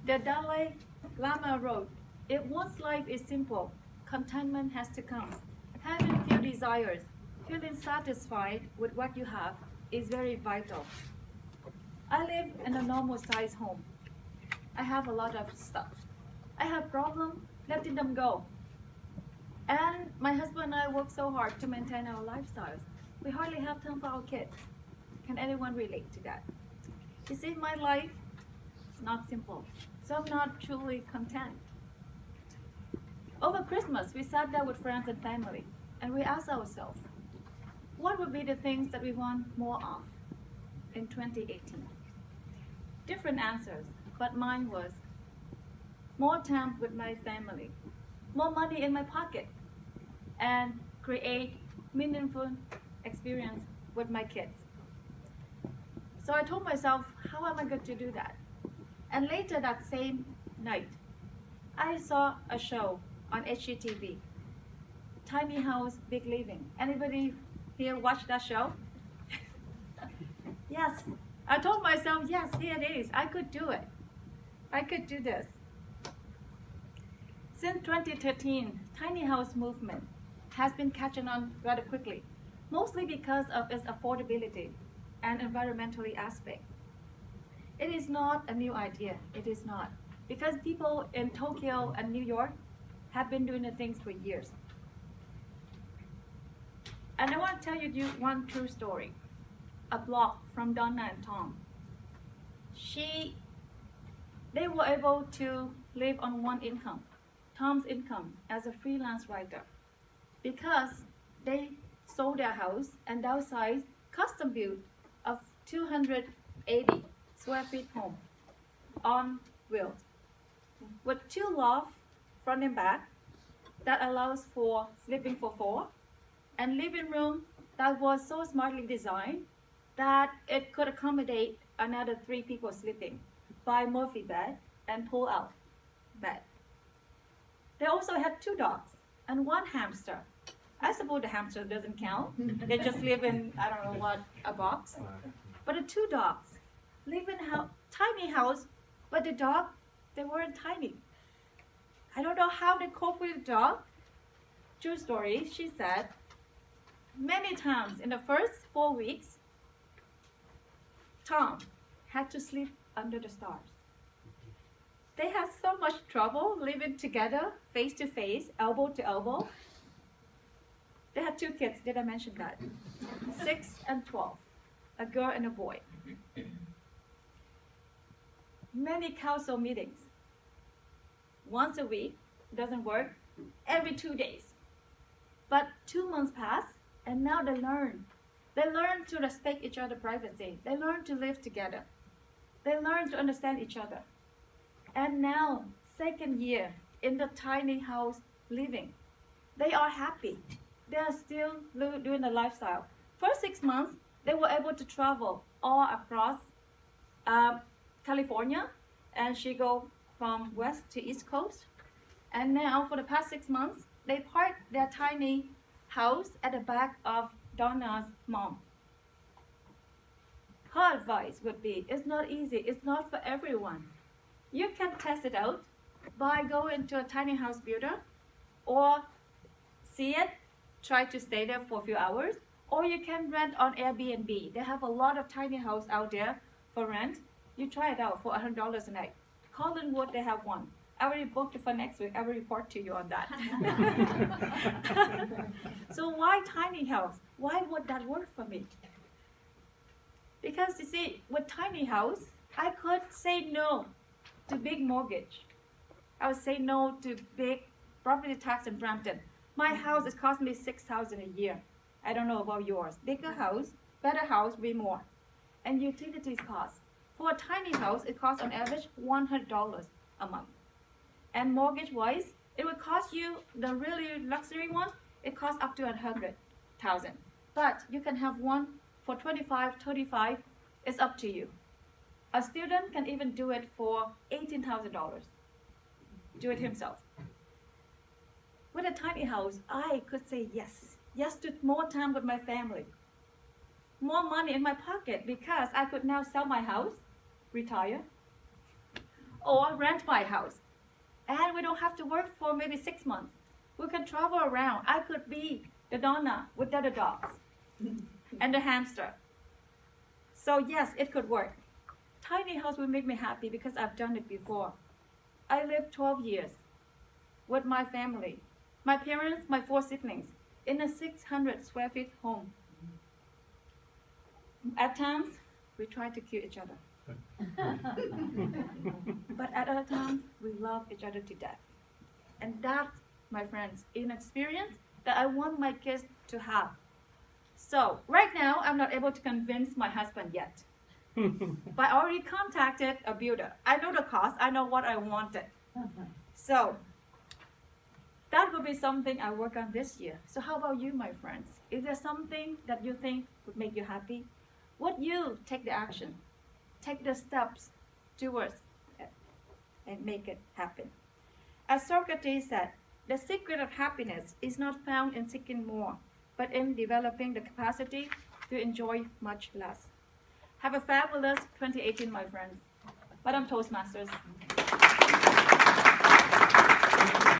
The Dalai Lama wrote, if one's life is simple, contentment has to come. Having few desires, feeling satisfied with what you have is very vital. I live in a normal size home. I have a lot of stuff. I have problems letting them go. And my husband and I work so hard to maintain our lifestyles. We hardly have time for our kids. Can anyone relate to that? You see, my life is not simple, so I'm not truly content. Over Christmas, we sat down with friends and family, and we asked ourselves, what would be the things that we want more of in 2018? Different answers, but mine was more time with my family, more money in my pocket, and create meaningful experience with my kids. So I told myself, how am I going to do that? And later that same night, I saw a show on HGTV, Tiny House, Big Living. Anybody here watch that show? Yes. I told myself, yes, here it is. I could do it. I could do this. Since 2013, tiny house movement has been catching on rather quickly, mostly because of its affordability and environmentally aspect. It is not a new idea, it is not. Because people in Tokyo and New York have been doing the things for years. And I want to tell you one true story. A blog from Donna and Tom. They were able to live on one income, Tom's income as a freelance writer, because they sold their house and downsized, custom built a 280 square feet home on wheels with 2 lofts front and back that allows for sleeping for 4, and living room that was so smartly designed that it could accommodate another 3 people sleeping by Murphy bed and pull out bed. They also had 2 dogs and 1 hamster. I suppose the hamster doesn't count. They just live in, I don't know what, a box. But the 2 dogs live in a tiny house, but the dog, they weren't tiny. I don't know how they cope with the dog. True story, she said, many times in the first 4 weeks, Tom had to sleep under the stars. They had so much trouble living together, face to face, elbow to elbow. They had 2 kids, did I mention that? 6 and 12, a girl and a boy. Many council meetings. Once a week, doesn't work, every 2 days. But 2 months passed, and now they learn. They learn to respect each other's privacy. They learn to live together. They learn to understand each other. And now, 2nd year in the tiny house living, they are happy. They are still doing the lifestyle. First 6 months, they were able to travel all across California, and she go from west to east coast. And now, for the past 6 months, they parked their tiny house at the back of Donna's mom. Her advice would be, it's not easy, it's not for everyone. You can test it out by going to a tiny house builder, or see it, try to stay there for a few hours, or you can rent on Airbnb. They have a lot of tiny house out there for rent. You try it out for $100 a night. Collinwood, they have one. I already booked it for next week. I will report to you on that. So why tiny house? Why would that work for me? Because you see, with tiny house, I could say no to big mortgage. I would say no to big property tax in Brampton. My house is costing me $6,000 a year. I don't know about yours. Bigger house, better house, way more. And utilities cost. For a tiny house, it costs on average $100 a month. And mortgage-wise, it would cost you, the really luxury one, it costs up to $100,000. But you can have one for $25,000, $35,000. It's up to you. A student can even do it for $18,000. Do it himself. With a tiny house, I could say yes. Yes to more time with my family. More money in my pocket, because I could now sell my house, retire, or rent my house. And we don't have to work for maybe 6 months. We can travel around. I could be the Donna with the other dogs and the hamster. So yes, it could work. Tiny house will make me happy because I've done it before. I lived 12 years with my family, my parents, my 4 siblings, in a 600 square feet home. At times, we try to kill each other. But at other times, we love each other to death. And that's, my friends, an experience that I want my kids to have. So right now, I'm not able to convince my husband yet. But I already contacted a builder. I know the cost. I know what I wanted. So that will be something I work on this year. So how about you, my friends? Is there something that you think would make you happy? Would you take the action? Take the steps towards it and make it happen. As Socrates said, the secret of happiness is not found in seeking more, but in developing the capacity to enjoy much less. Have a fabulous 2018, my friends. Madam Toastmasters.